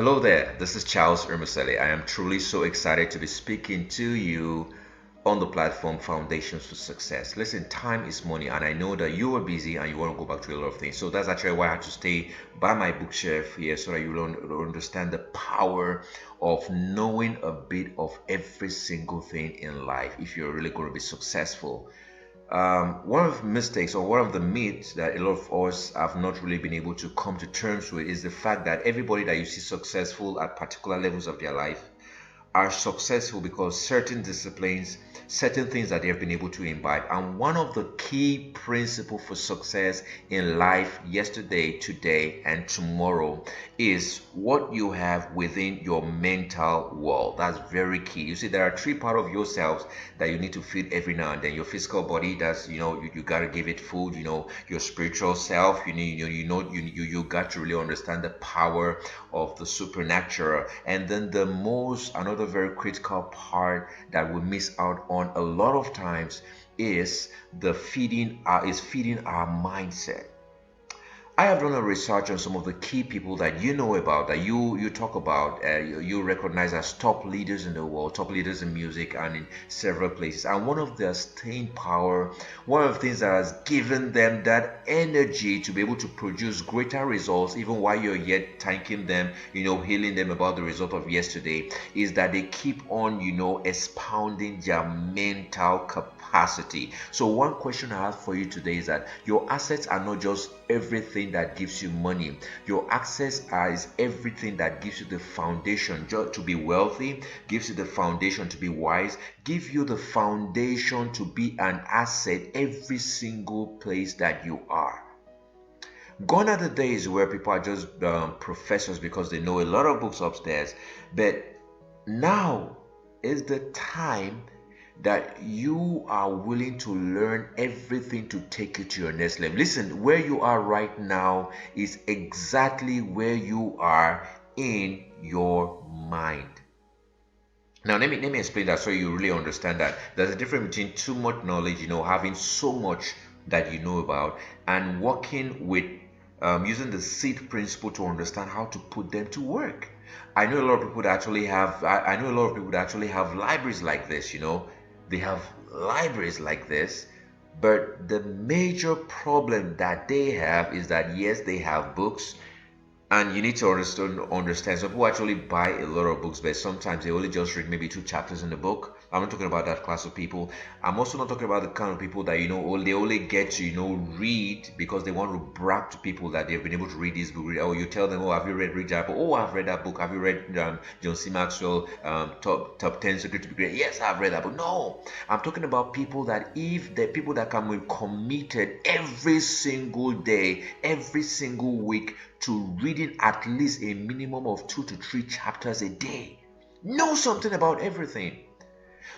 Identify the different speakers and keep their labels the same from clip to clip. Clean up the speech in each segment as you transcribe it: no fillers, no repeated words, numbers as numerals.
Speaker 1: Hello there, this is Charles Eromosele. I am truly so excited to be speaking to you on the platform Foundations for Success. Listen, time is money, and I know that you are busy and you want to go back to a lot of things. So that's actually why I had to stay by my bookshelf here so that you will understand the power of knowing a bit of every single thing in life if you're really going to be successful. One of the mistakes or one of the myths that a lot of us have not really been able to come to terms with is the fact that everybody that you see successful at particular levels of their life are successful because certain disciplines, certain things that they have been able to imbibe. And one of the key principles for success in life yesterday, today, and tomorrow is what you have within your mental world. That's very key. You see, there are three parts of yourselves that you need to feed every now and then. Your physical body, that's you gotta give it food. Your spiritual self, you got to really understand the power of the supernatural. And then the most another very critical part that we miss out on a lot of times is feeding our mindset. I have done a research on some of the key people that you know about, that you talk about, you recognize as top leaders in the world, top leaders in music and in several places. And one of their staying power, one of the things that has given them that energy to be able to produce greater results, even while you're yet thanking them, hailing them about the result of yesterday, is that they keep on, expounding their mental capacity. So one question I have for you today is that your assets are not just everything that gives you money. Your access is everything that gives you the foundation to be wealthy, gives you the foundation to be wise, give you the foundation to be an asset every single place that you are. Gone are the days where people are just professors because they know a lot of books upstairs, but now is the time that you are willing to learn everything to take you to your next level. Listen, where you are right now is exactly where you are in your mind. Now, let me explain that so you really understand that there's a difference between too much knowledge, having so much that you know about, and working with using the seed principle to understand how to put them to work. I know a lot of people that actually have. I know a lot of people that actually have libraries like this. They have libraries like this, but the major problem that they have is that yes, they have books, and you need to understand. Some people actually buy a lot of books, but sometimes they only just read maybe 2 chapters in the book. I'm not talking about that class of people. I'm also not talking about the kind of people that they only get to read because they want to brag to people that they've been able to read this book. Or you tell them, oh, have you read that book? Oh, I've read that book. Have you read John C. Maxwell top 10 Secrets to be Great? Yes, I've read that book. No, I'm talking about people that if the people that can be committed every single day, every single week to reading at least a minimum of 2 to 3 chapters a day. Know something about everything.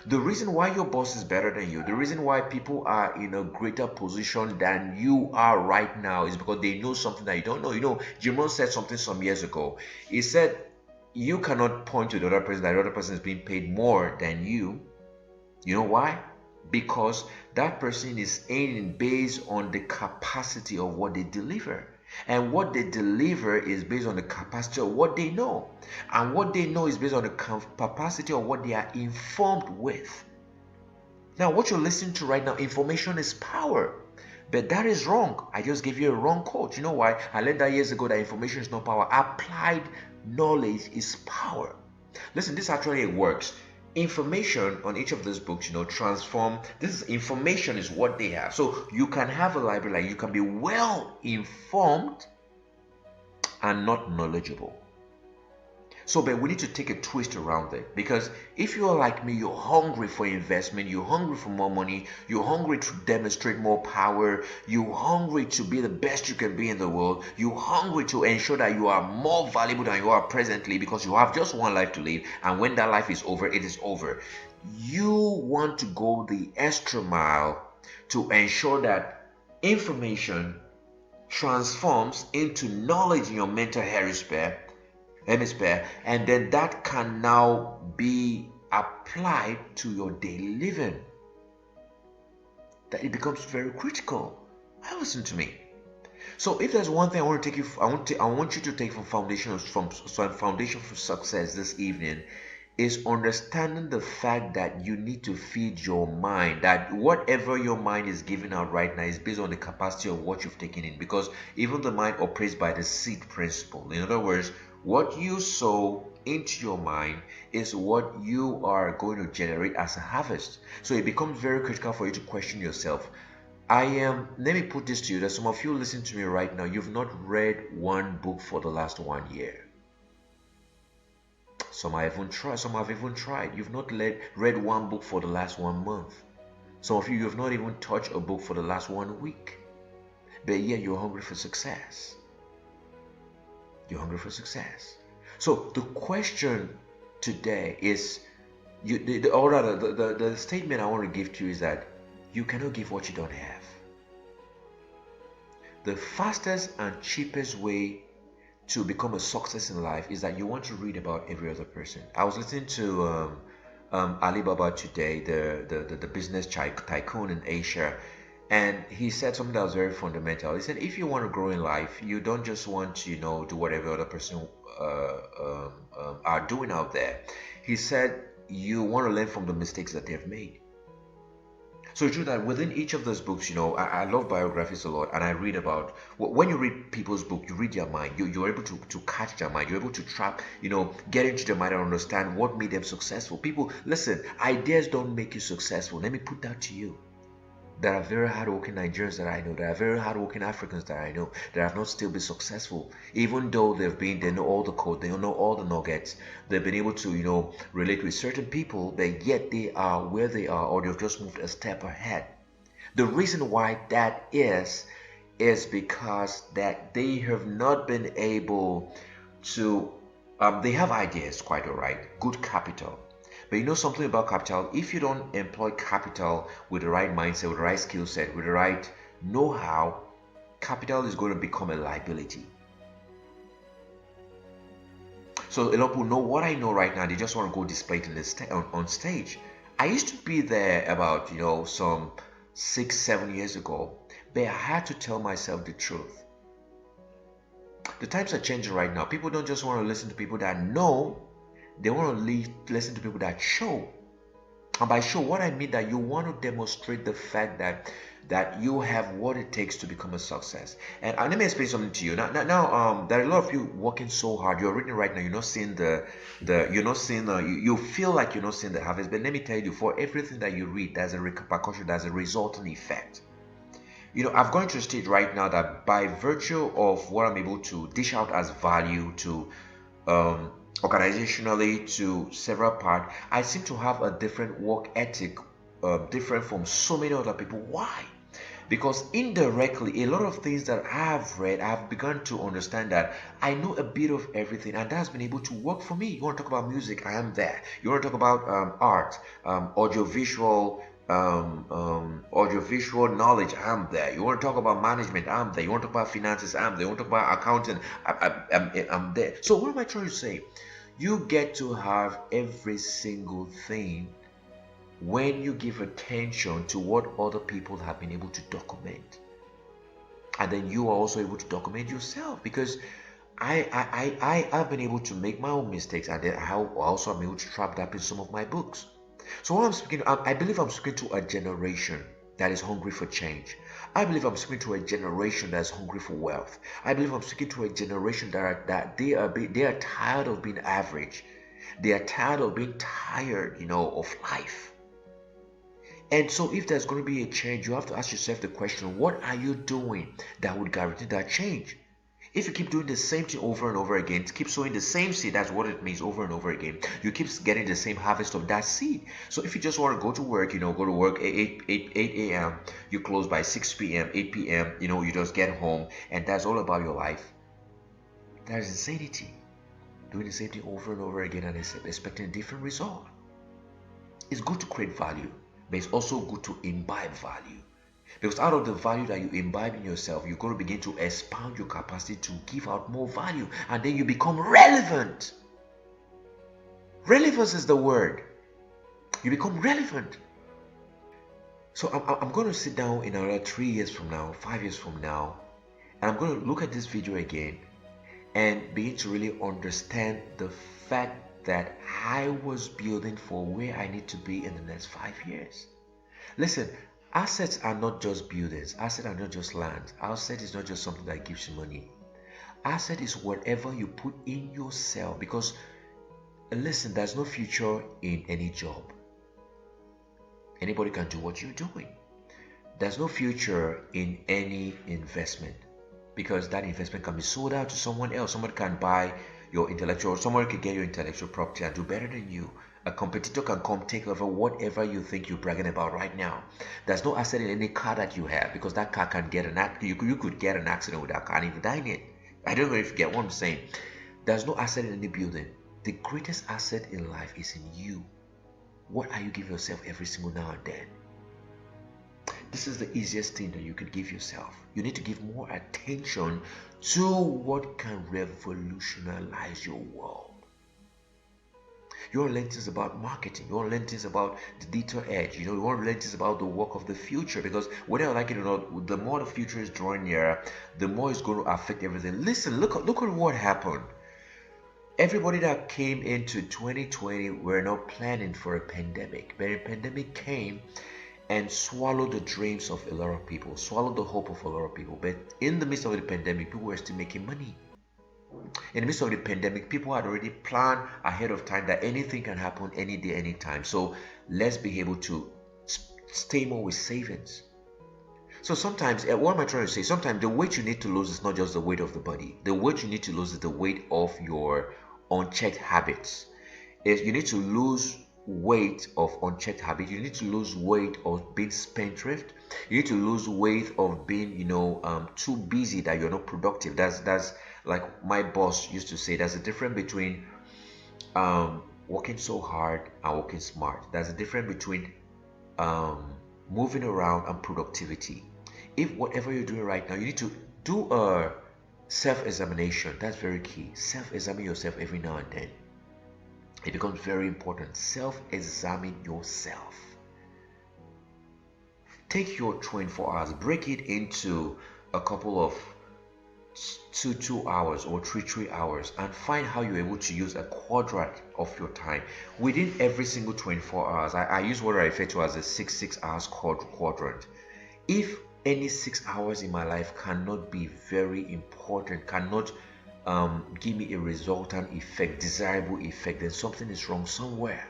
Speaker 1: The reason why your boss is better than you, the reason why people are in a greater position than you are right now is because they know something that you don't know. Jim Rohn said something some years ago. He said, you cannot point to the other person that the other person is being paid more than you. You know why? Because that person is earning based on the capacity of what they deliver. And what they deliver is based on the capacity of what they know. And what they know is based on the capacity of what they are informed with. Now, what you're listening to right now, information is power. But that is wrong. I just gave you a wrong quote. You know why? I learned that years ago that information is not power. Applied knowledge is power. Listen, this actually works. Information on each of these books, transform. Information is what they have. So you can have a library, like you can be well informed and not knowledgeable. So, but we need to take a twist around it, because if you're like me, you're hungry for investment, you're hungry for more money, you're hungry to demonstrate more power, you're hungry to be the best you can be in the world, you're hungry to ensure that you are more valuable than you are presently because you have just one life to live, and when that life is over, it is over. You want to go the extra mile to ensure that information transforms into knowledge in your mental hemisphere, and then that can now be applied to your daily living. That it becomes very critical. Now listen to me. So if there's one thing I want to take you, I want you to take foundation for success this evening, is understanding the fact that you need to feed your mind. That whatever your mind is giving out right now is based on the capacity of what you've taken in. Because even the mind operates by the seed principle. In other words, what you sow into your mind is what you are going to generate as a harvest. So it becomes very critical for you to question yourself. Let me put this to you, that some of you listening to me right now, you've not read one book for the last 1 year. Some have even tried. You've not read one book for the last 1 month. Some of you have not even touched a book for the last 1 week. But yet you're hungry for success. You're hungry for success. So the question today is, the statement I want to give to you is that you cannot give what you don't have. The fastest and cheapest way to become a success in life is that you want to read about every other person. I was listening to Alibaba today, the business tycoon in Asia, and he said something that was very fundamental. He said, if you want to grow in life, you don't just want to, do whatever other person are doing out there. He said, you want to learn from the mistakes that they've made. So it's true that within each of those books, I love biographies a lot, and I read about, when you read people's book, you read their mind. You're able to catch their mind. You're able to trap, get into their mind and understand what made them successful. People, listen, ideas don't make you successful. Let me put that to you. There are very hardworking Nigerians that I know. There are very hardworking Africans that I know that have not still been successful. Even though they know all the code, they know all the nuggets. They've been able to, relate with certain people, but yet they are where they are, or they've just moved a step ahead. The reason why that is because that they have not been able to, they have ideas, quite all right, good capital. But you know something about capital, if you don't employ capital with the right mindset, with the right skill set, with the right know-how, capital is going to become a liability. So a lot of people know what I know right now. They just want to go display it on stage. I used to be there about, some 6-7 years ago, but I had to tell myself the truth. The times are changing right now. People don't just want to listen to people that know. They want to listen to people that show. And by show, what I mean that you want to demonstrate the fact that you have what it takes to become a success. And let me explain something to you. Now, there are a lot of you working so hard. You're reading right now. You're not seeing you feel like you're not seeing the harvest. But let me tell you, for everything that you read, there's a repercussion, there's a resulting effect. I've gone to a stage right now that by virtue of what I'm able to dish out as value to organizationally, to several parts, I seem to have a different work ethic, different from so many other people. Why? Because indirectly, a lot of things that I've read, I've begun to understand that I know a bit of everything, and that's been able to work for me. You want to talk about music, I am there. You want to talk about art, audiovisual knowledge, I'm there. You want to talk about management, I'm there. You want to talk about finances, I'm there. You want to talk about accounting, I'm there. So what am I trying to say? You get to have every single thing when you give attention to what other people have been able to document, and then you are also able to document yourself. Because I have been able to make my own mistakes, and then I also am able to trap that in some of my books. So what I'm speaking, I believe I'm speaking to a generation that is hungry for change. I believe I'm speaking to a generation that is hungry for wealth. I believe I'm speaking to a generation that they are tired of being average. They are tired of being tired, of life. And so if there's going to be a change, you have to ask yourself the question, what are you doing that would guarantee that change? If you keep doing the same thing over and over again, keep sowing the same seed, that's what it means, over and over again. You keep getting the same harvest of that seed. So if you just want to go to work, go to work 8 a.m., you close by 6 p.m., 8 p.m., you just get home, and that's all about your life. That is insanity. Doing the same thing over and over again and expecting a different result. It's good to create value, but it's also good to imbibe value. Because out of the value that you imbibe in yourself, you're going to begin to expand your capacity to give out more value. And then you become relevant. Relevance is the word. You become relevant. So I'm going to sit down in another 3 years from now, 5 years from now, And I'm going to look at this video again and begin to really understand the fact that I was building for where I need to be in the next 5 years. Listen, assets are not just buildings. Assets are not just land. Asset is not just something that gives you money. Asset is whatever you put in yourself, because listen, there's no future in any job. Anybody can do what you're doing. There's no future in any investment, because that investment can be sold out to someone else. Someone can buy your intellectual, someone can get your intellectual property and do better than you. A competitor can come take over whatever you think you're bragging about right now. There's no asset in any car that you have, because that car can get an accident. You could get an accident with that car and even die in it. I don't know if you get what I'm saying. There's no asset in any building. The greatest asset in life is in you. What are you giving yourself every single now and then? This is the easiest thing that you could give yourself. You need to give more attention to what can revolutionize your world. You want to learn things about marketing. You want to learn things about the detail edge. You want to learn things about the work of the future, because whether you like it or not, the more the future is drawing nearer, the more it's going to affect everything. Listen, look at what happened. Everybody that came into 2020 were not planning for a pandemic, but a pandemic came and swallowed the dreams of a lot of people, swallowed the hope of a lot of people. But in the midst of the pandemic, people were still making money. In the midst of the pandemic, people had already planned ahead of time that anything can happen any day, anytime. So let's be able to stay more with savings. So sometimes, what am I trying to say? Sometimes the weight you need to lose is not just the weight of the body. The weight you need to lose is the weight of your unchecked habits. You need to lose weight of unchecked habits. You need to lose weight of being spendthrift. You need to lose weight of being, too busy that you're not productive. That's like my boss used to say. There's a difference between working so hard and working smart. There's a difference between moving around and productivity. If whatever you're doing right now, you need to do a self-examination. That's very key. Self-examine yourself every now and then. It becomes very important. Self-examine yourself. Take your 24 hours, break it into a couple of 2 hours or 3 hours, and find how you're able to use a quadrant of your time within every single 24 hours. I use what I refer to as a 6 hours quadrant. If any 6 hours in my life cannot be very important, cannot give me a resultant effect, desirable effect, then something is wrong somewhere.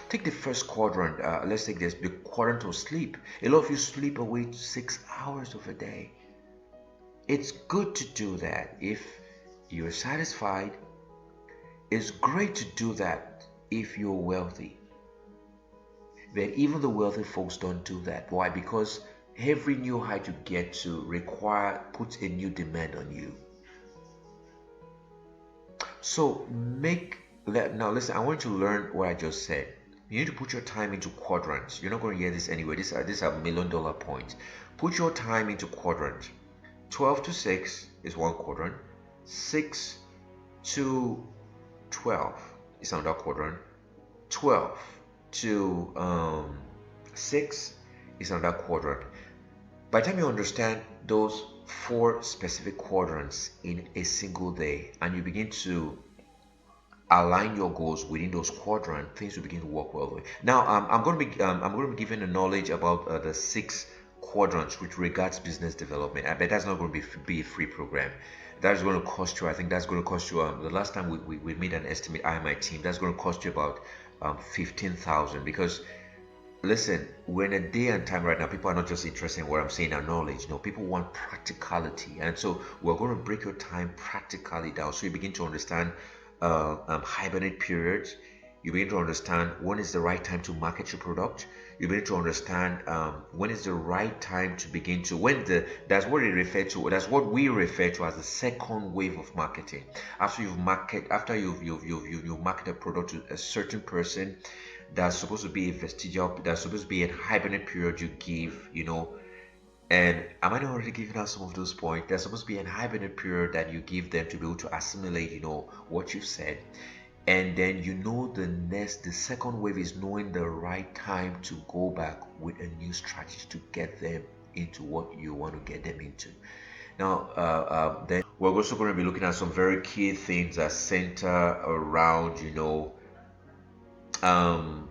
Speaker 1: Take the first quadrant. Let's take this, the quadrant of sleep. A lot of you sleep away 6 hours of a day. It's good to do that if you're satisfied. It's great to do that if you're wealthy. But even the wealthy folks don't do that. Why? Because every new height you get to puts a new demand on you. So now listen, I want you to learn what I just said. You need to put your time into quadrants. You're not going to hear this anyway. These are $1 million points. Put your time into quadrants. 12 to 6 is one quadrant. 6 to 12 is another quadrant. 12 to 6 is another quadrant. By the time you understand those 4 specific quadrants in a single day, and you begin to align your goals within those quadrants, things will begin to work well. Now, I'm going to be giving the knowledge about the 6 quadrants with regards business development. I bet that's not going to be a free program. That's going to cost you. I think that's going to cost you. The last time we made an estimate, I and my team, that's going to cost you about 15,000. Because listen, we're in a day and time right now. People are not just interested in what I'm saying and knowledge. No, people want practicality, and so we're going to break your time practically down. So you begin to understand hibernate periods. You begin to understand when is the right time to market your product. You begin to understand when is the right time to begin to that's what we refer to as the second wave of marketing. After you've marketed a product to a certain person, that's supposed to be a vestigial, that's supposed to be a hibernate period you give, and am I not already giving out some of those points? There's supposed to be a hibernate period that you give them to be able to assimilate, what you've said. And then the second wave is knowing the right time to go back with a new strategy to get them into what you want to get them into. Now, then we're also going to be looking at some very key things that center around,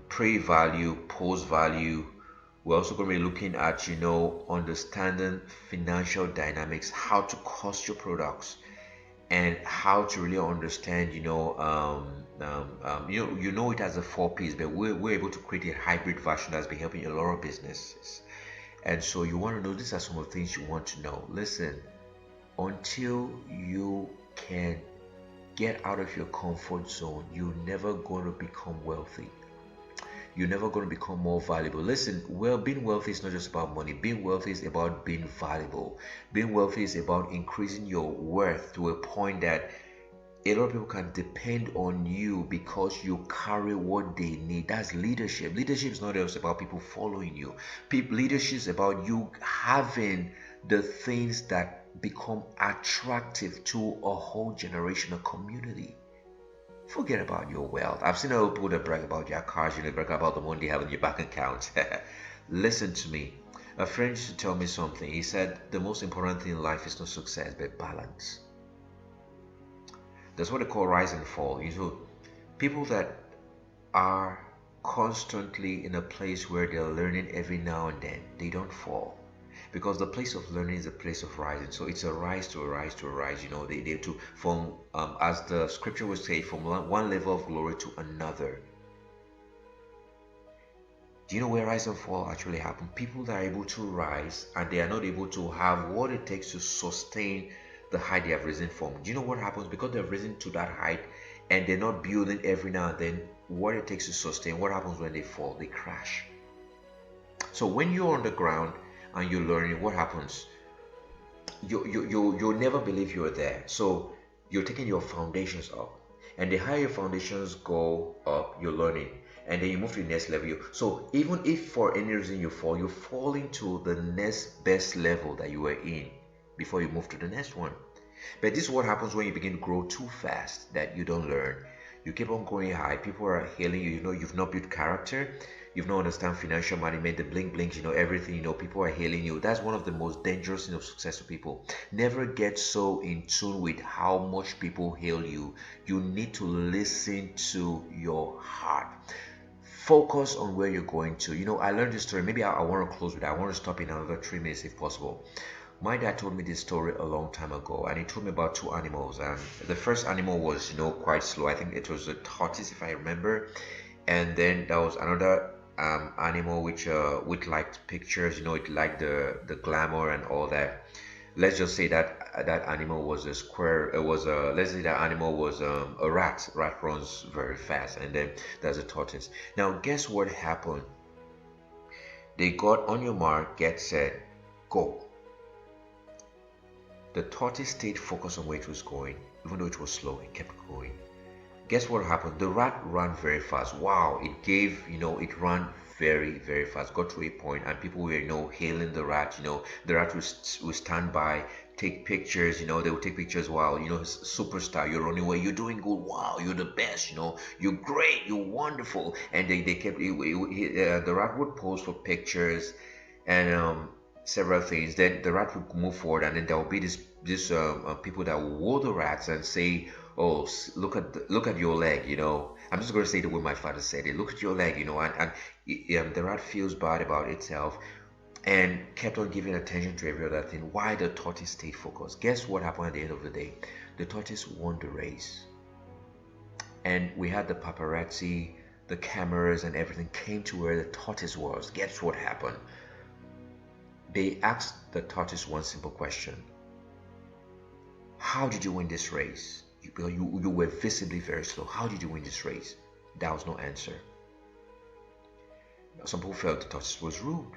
Speaker 1: pre-value, post-value. We're also going to be looking at, understanding financial dynamics, how to cost your products, and how to really understand, it as a 4 Ps, but we're able to create a hybrid version that's been helping a lot of businesses. And so you want to know, these are some of the things you want to know. Listen, until you can get out of your comfort zone, you're never going to become wealthy. You're never going to become more valuable. Listen, being wealthy is not just about money. Being wealthy is about being valuable. Being wealthy is about increasing your worth to a point that a lot of people can depend on you because you carry what they need. That's leadership. Leadership is not just about people following you. Leadership is about you having the things that become attractive to a whole generation, a community. Forget about your wealth. I've seen other people that brag about their cars, brag about the money they have in your bank account. Listen to me. A friend used to tell me something. He said, the most important thing in life is not success, but balance. That's what they call rise and fall. People that are constantly in a place where they're learning every now and then, they don't fall. Because the place of learning is a place of rising. So it's a rise to a rise to a rise. They to from as the scripture would say, from one level of glory to another. Do you know where rise and fall actually happen? People that are able to rise and they are not able to have what it takes to sustain the height they have risen from. Do you know what happens? Because they've risen to that height and they're not building every now and then what it takes to sustain. What happens when they fall? They crash. So when you're on the ground and you're learning, what happens? You'll never believe you're there. So you're taking your foundations up, and the higher your foundations go up, you're learning, and then you move to the next level. So even if for any reason you fall, you're falling to the next best level that you were in before you move to the next one. But this is what happens when you begin to grow too fast, that you don't learn. You keep on going high. People are hailing you. You've not built character. You've not understand financial management, the blink, everything. People are hailing you. That's one of the most dangerous things of successful people. Never get so in tune with how much people hail you. You need to listen to your heart. Focus on where you're going to. I learned this story. Maybe I want to close with that. I want to stop in another 3 minutes if possible. My dad told me this story a long time ago, and he told me about 2 animals. And the first animal was, quite slow. I think it was a tortoise, if I remember. And then there was another animal which liked pictures. It liked the glamour and all that. Let's just say that that animal was a square. Let's say that animal was a rat. Rat runs very fast, and then there's a tortoise. Now, guess what happened? They got on your mark, get set, go. The tortoise stayed focused on where it was going, even though it was slow. It kept going. Guess what happened? The rat ran very fast. Wow, it ran very, very fast. Got to a point, and people were, hailing the rat. The rat would stand by, take pictures. They would take pictures. Wow, superstar, you're running away. You're doing good. Wow, you're the best. You're great. You're wonderful. And they kept. The rat would pose for pictures, and several things. Then the rat would move forward, and then there will be this people that will woo the rats and say, "Oh, look at your leg." I'm just going to say the way my father said it. Look at your leg. And the rat feels bad about itself and kept on giving attention to every other thing. Why the tortoise stayed focused? Guess what happened at the end of the day? The tortoise won the race, and we had the paparazzi, the cameras, and everything came to where the tortoise was. Guess what happened? They asked the tortoise one simple question. How did you win this race? You were visibly very slow. How did you win this race? There was no answer. Some people felt the tortoise was rude.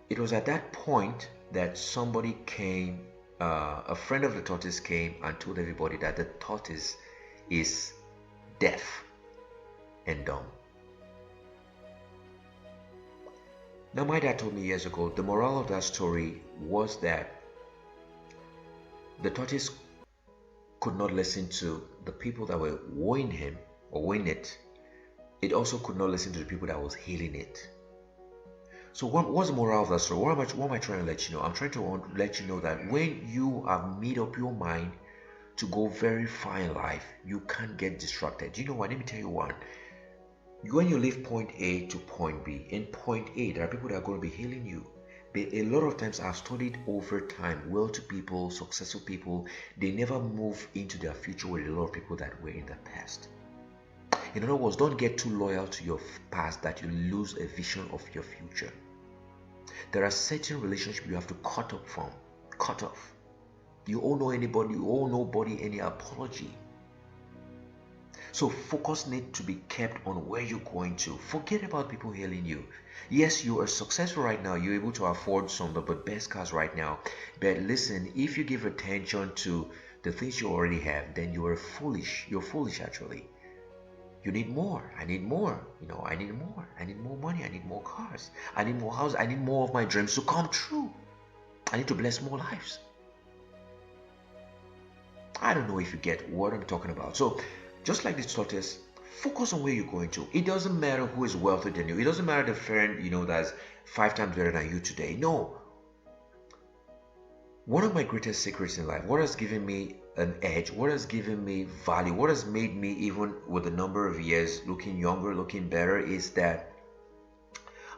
Speaker 1: It was at that point that somebody came, a friend of the tortoise came and told everybody that the tortoise is deaf and dumb. Now, my dad told me years ago, the moral of that story was that the tortoise could not listen to the people that were wooing him or wooing it. It also could not listen to the people that was hailing it. So what's the moral of that story? What am I trying to let you know? I'm trying to let you know that when you have made up your mind to go very far in life, you can't get distracted. You know what? Let me tell you one. When you leave point A to point B, in point A, there are people that are going to be hailing you. But a lot of times I've studied over time, well-to people, successful people, they never move into their future with a lot of people that were in the past. In other words, don't get too loyal to your past that you lose a vision of your future. There are certain relationships you have to cut off. You all know anybody, you all nobody any apology. So focus needs to be kept on where you're going to. Forget about people hailing you. Yes, you are successful right now. You're able to afford some of the best cars right now. But listen, if you give attention to the things you already have, then you are foolish. You're foolish actually. You need more. I need more. I need more. I need more money. I need more cars. I need more houses. I need more of my dreams to come true. I need to bless more lives. I don't know if you get what I'm talking about. So, just like this tortoise, focus on where you're going to. It doesn't matter who is wealthier than you. It doesn't matter the friend, that's 5 times better than you today. No. One of my greatest secrets in life, what has given me an edge, what has given me value, what has made me, even with a number of years, looking younger, looking better, is that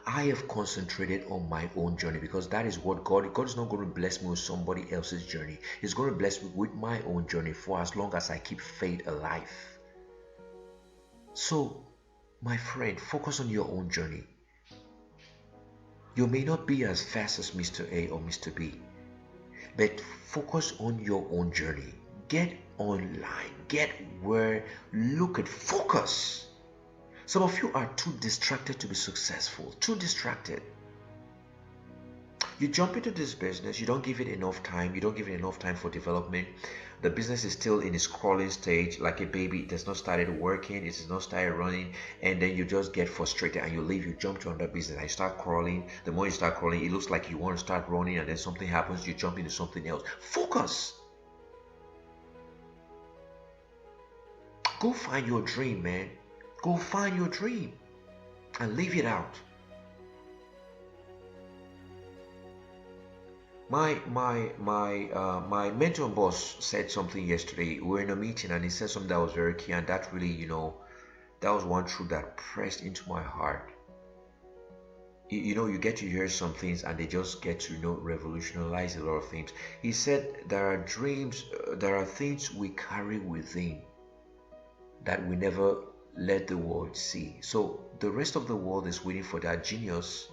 Speaker 1: I have concentrated on my own journey, because that is what God is not going to bless me with somebody else's journey. He's going to bless me with my own journey for as long as I keep faith alive. So, my friend, focus on your own journey. You may not be as fast as Mr. A or Mr. B, but focus on your own journey. Get online, get where, look at, focus. Some of you are too distracted to be successful, too distracted. You jump into this business, you don't give it enough time, you don't give it enough time for development. The business is still in its crawling stage, like a baby. It has not started working, it has not started running, and then you just get frustrated and you leave, you jump to another business and you start crawling. The more you start crawling, it looks like you want to start running, and then something happens, you jump into something else. Focus. Go find your dream, man. Go find your dream and leave it out. My mentor and boss said something yesterday. We were in a meeting and he said something that was very key, and that really, that was one truth that pressed into my heart. You get to hear some things and they just get to revolutionize a lot of things. He said there are dreams, there are things we carry within that we never let the world see. So the rest of the world is waiting for that genius.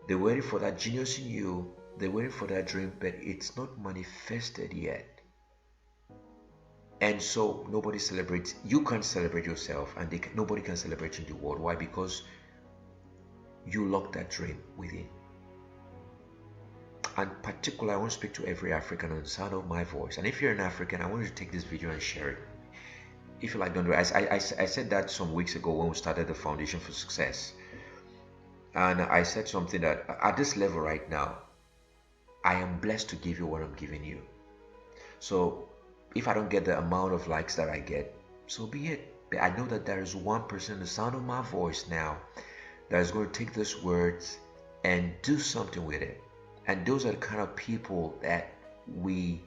Speaker 1: They're waiting for that genius in you. They're waiting for that dream, but it's not manifested yet. And so nobody celebrates. You can't celebrate yourself, and nobody can celebrate in the world. Why? Because you lock that dream within. And particularly, I want to speak to every African on the sound of my voice. And if you're an African, I want you to take this video and share it. If you like, don't do it. I said that some weeks ago when we started the Foundation for Success. And I said something that at this level right now, I am blessed to give you what I'm giving you. So if I don't get the amount of likes that I get, so be it. But I know that there is one person, the sound of my voice now, that is going to take these words and do something with it. And those are the kind of people that we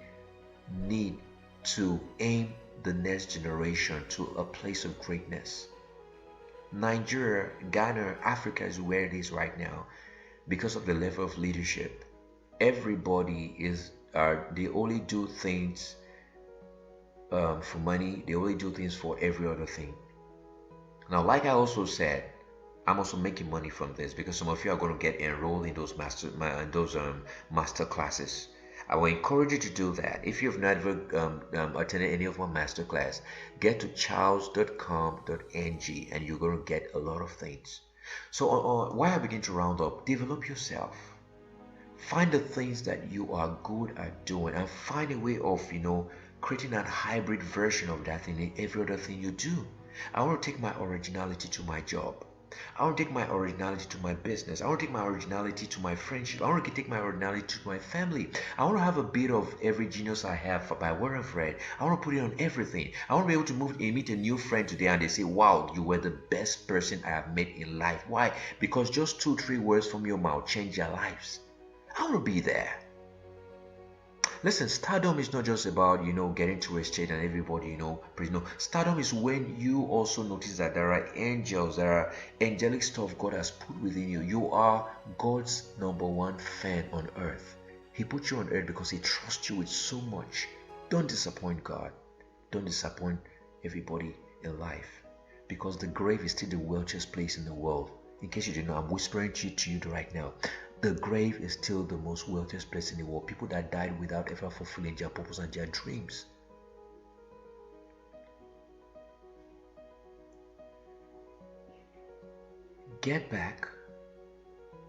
Speaker 1: need to aim the next generation to a place of greatness. Nigeria, Ghana, Africa is where it is right now because of the level of leadership. Everybody is they only do things for money. They only do things for every other thing. Now, like I also said, I'm also making money from this because some of you are going to get enrolled in those master classes. I will encourage you to do that. If you've never attended any of my master class, get to charles.com.ng and you're going to get a lot of things. So why I begin to round up, develop yourself. Find the things that you are good at doing and find a way of, creating that hybrid version of that thing in every other thing you do. I want to take my originality to my job. I want to take my originality to my business. I want to take my originality to my friendship. I want to take my originality to my family. I want to have a bit of every genius I have by what I've read. I want to put it on everything. I want to be able to meet a new friend today and they say, wow, you were the best person I have met in life. Why? Because just 2-3 words from your mouth change their lives. I want to be there. Listen, stardom is not just about, getting to a stage and everybody, praise. No, stardom is when you also notice that there are angels, there are angelic stuff God has put within you. You are God's #1 fan on earth. He put you on earth because He trusts you with so much. Don't disappoint God. Don't disappoint everybody in life, because the grave is still the wealthiest place in the world. In case you didn't know, I'm whispering to you right now. The grave is still the most wealthiest place in the world. People that died without ever fulfilling their purpose and their dreams. Get back.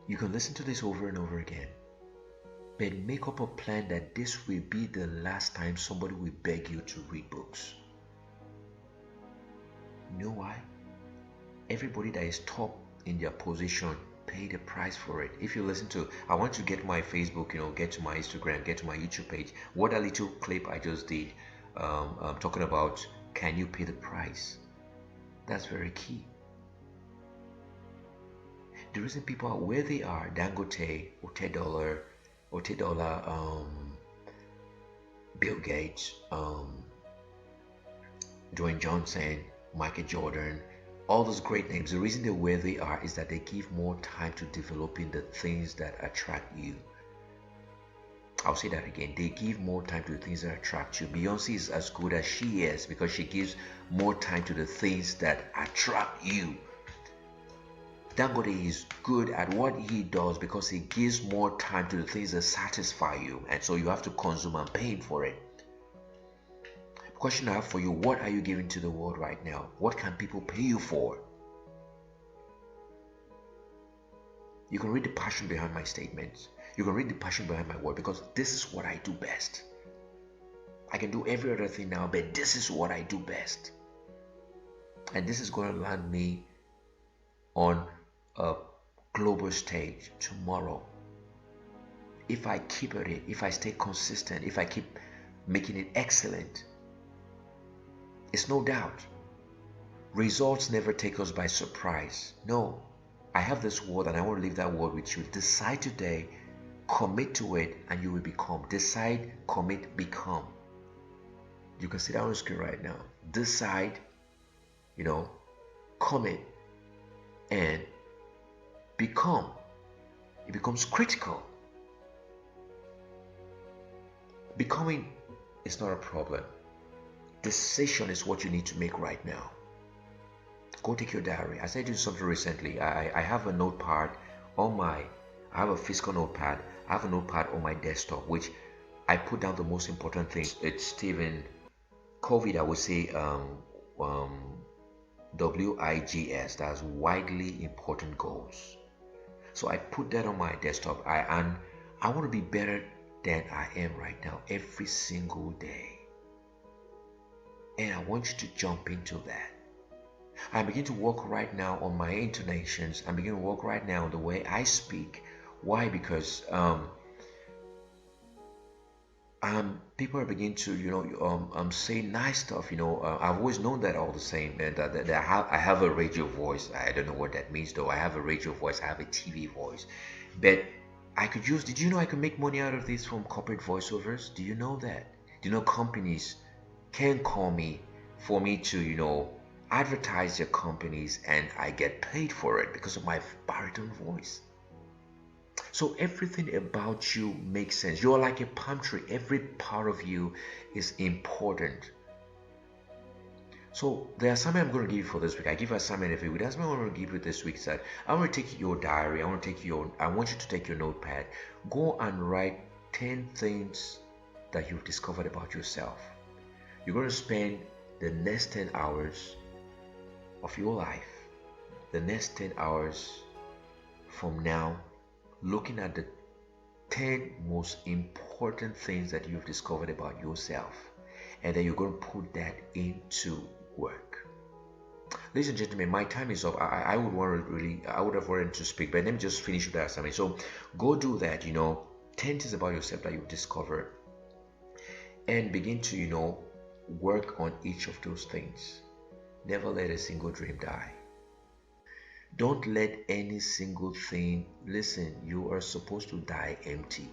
Speaker 1: You can listen to this over and over again, but make up a plan that this will be the last time somebody will beg you to read books. You know why? Everybody that is top in their position pay the price for it. If you listen to, I want to get my Facebook, get to my Instagram, get to my YouTube page. What a little clip I just did, talking about, can you pay the price? That's very key. The reason people are where they are, Dangote, Otedola, Bill Gates, Dwayne Johnson, Michael Jordan, all those great names, the reason they're where they are is that they give more time to developing the things that attract you. I'll say that again. They give more time to the things that attract you. Beyonce is as good as she is because she gives more time to the things that attract you. Dangote is good at what he does because he gives more time to the things that satisfy you, and so you have to consume and pay for it. Question I have for you, what are you giving to the world right now? What can people pay you for? You can read the passion behind my statements. You can read the passion behind my word, because this is what I do best. I can do every other thing now, but this is what I do best. And this is going to land me on a global stage tomorrow. If I keep at it, if I stay consistent, if I keep making it excellent, it's no doubt. Results never take us by surprise. No. I have this word and I want to leave that word with you. Decide today, commit to it, and you will become. Decide, commit, become. You can see that on the screen right now. Decide, commit, and become. It becomes critical. Becoming is not a problem. Decision is what you need to make right now. Go take your diary. I said to you something recently. I have a notepad I have a physical notepad. I have a notepad on my desktop, which I put down the most important things. It's Stephen Covey, I would say, WIGS. That's widely important goals. So I put that on my desktop. And I want to be better than I am right now every single day. And I want you to jump into that. I begin to work right now on my intonations. I begin to work right now on the way I speak. Why? Because people are beginning to say nice stuff. I've always known that all the same, and that I have a radio voice. I don't know what that means though. I have a radio voice. I have a TV voice, but I could use. Did you know I could make money out of this from corporate voiceovers? Do you know that? Do you know companies can call me for me to advertise their companies, and I get paid for it because of my baritone voice. So everything about you makes sense. You're like a palm tree. Every part of you is important. So the assignment I'm going to give you for this week, I give an assignment every week. The assignment I'm going to give you this week is that I want to take your diary. I want you to take your notepad. Go and write 10 things that you've discovered about yourself. You're going to spend the next 10 hours of your life, the next 10 hours from now, looking at the 10 most important things that you've discovered about yourself, and then you're going to put that into work. Ladies and gentlemen, my time is up. I would want to really, I would have wanted to speak, but let me just finish with that assignment. So go do that, 10 things about yourself that you've discovered, and begin to, work on each of those things. Never let a single dream die. Don't let any single thing, listen, you are supposed to die empty.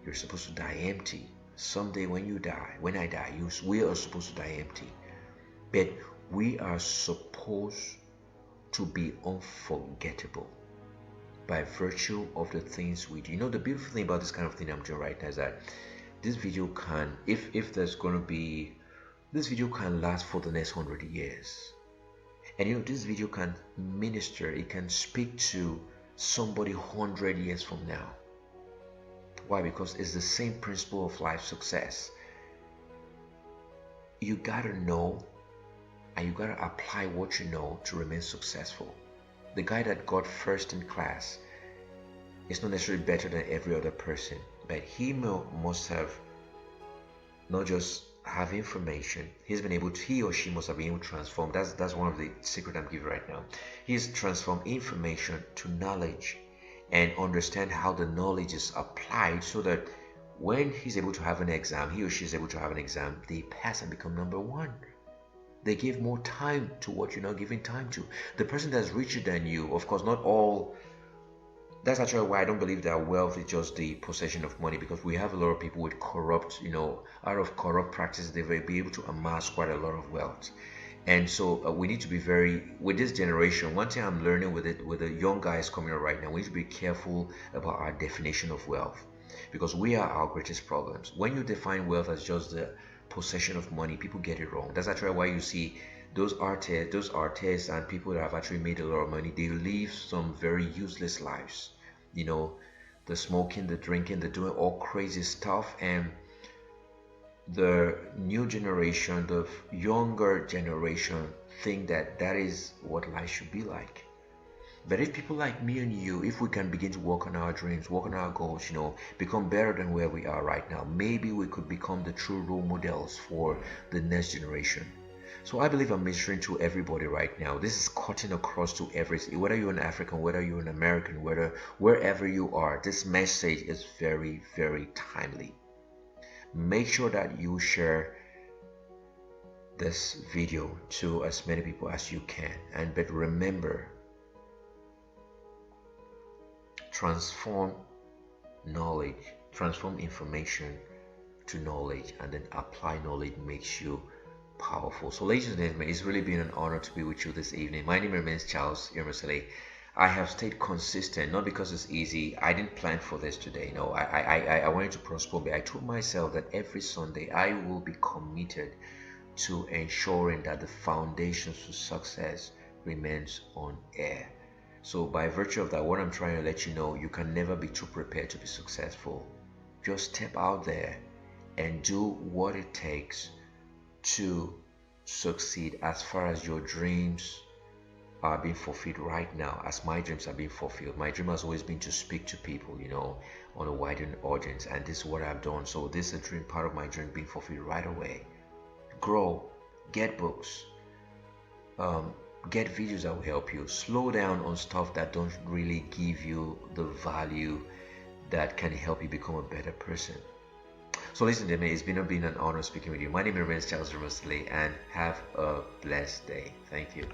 Speaker 1: You're supposed to die empty. Someday when you die, when I die, we are supposed to die empty. But we are supposed to be unforgettable by virtue of the things we do. The beautiful thing about this kind of thing I'm doing right now is that this video can, if there's going to be, this video can last for the next 100 years. And this video can minister, it can speak to somebody 100 years from now. Why? Because it's the same principle of life success. You gotta know, and you gotta apply what you know to remain successful. The guy that got first in class is not necessarily better than every other person, but he must have not just have information. He or she must have been able to transform. That's one of the secret I'm giving right now. He's transformed information to knowledge and understand how the knowledge is applied, so that when he's able to have an exam, he or she is able to have an exam, they pass and become number one. They give more time to what you're not giving time to. The person that's richer than you, of course, not all. That's actually why I don't believe that wealth is just the possession of money, because we have a lot of people with corrupt, out of corrupt practices, they will be able to amass quite a lot of wealth. And so we need to be with this generation, one thing I'm learning with the young guys coming up right now, we need to be careful about our definition of wealth, because we are our greatest problems. When you define wealth as just the possession of money, people get it wrong. That's actually why you see those artists and people that have actually made a lot of money, they live some very useless lives. The smoking, the drinking, they're doing all crazy stuff, and the new generation, the younger generation, think that is what life should be like. But if people like me and you, if we can begin to work on our dreams, work on our goals, become better than where we are right now, maybe we could become the true role models for the next generation. So I believe I'm ministering to everybody right now. This is cutting across to everything. Whether you're an African, whether you're an American, wherever you are, this message is very, very timely. Make sure that you share this video to as many people as you can. But remember, transform knowledge, transform information to knowledge, and then apply knowledge makes you powerful. So ladies and gentlemen, it's really been an honor to be with you this evening. My name remains Charles Eromosele. I have stayed consistent, not because it's easy. I didn't plan for this today. No, I wanted to prosper, but I told myself that every Sunday I will be committed to ensuring that the foundations to success remains on air. So by virtue of that, what I'm trying to let you know, you can never be too prepared to be successful. Just step out there and do what it takes to succeed, as far as your dreams are being fulfilled right now, as my dreams are being fulfilled. My dream has always been to speak to people, on a widened audience, and this is what I've done. So this is a dream, part of my dream being fulfilled right away. Grow, get books, get videos that will help you. Slow down on stuff that don't really give you the value that can help you become a better person. So ladies and gentlemen, it's been an honor speaking with you. My name is Charles Eromosele, and have a blessed day. Thank you.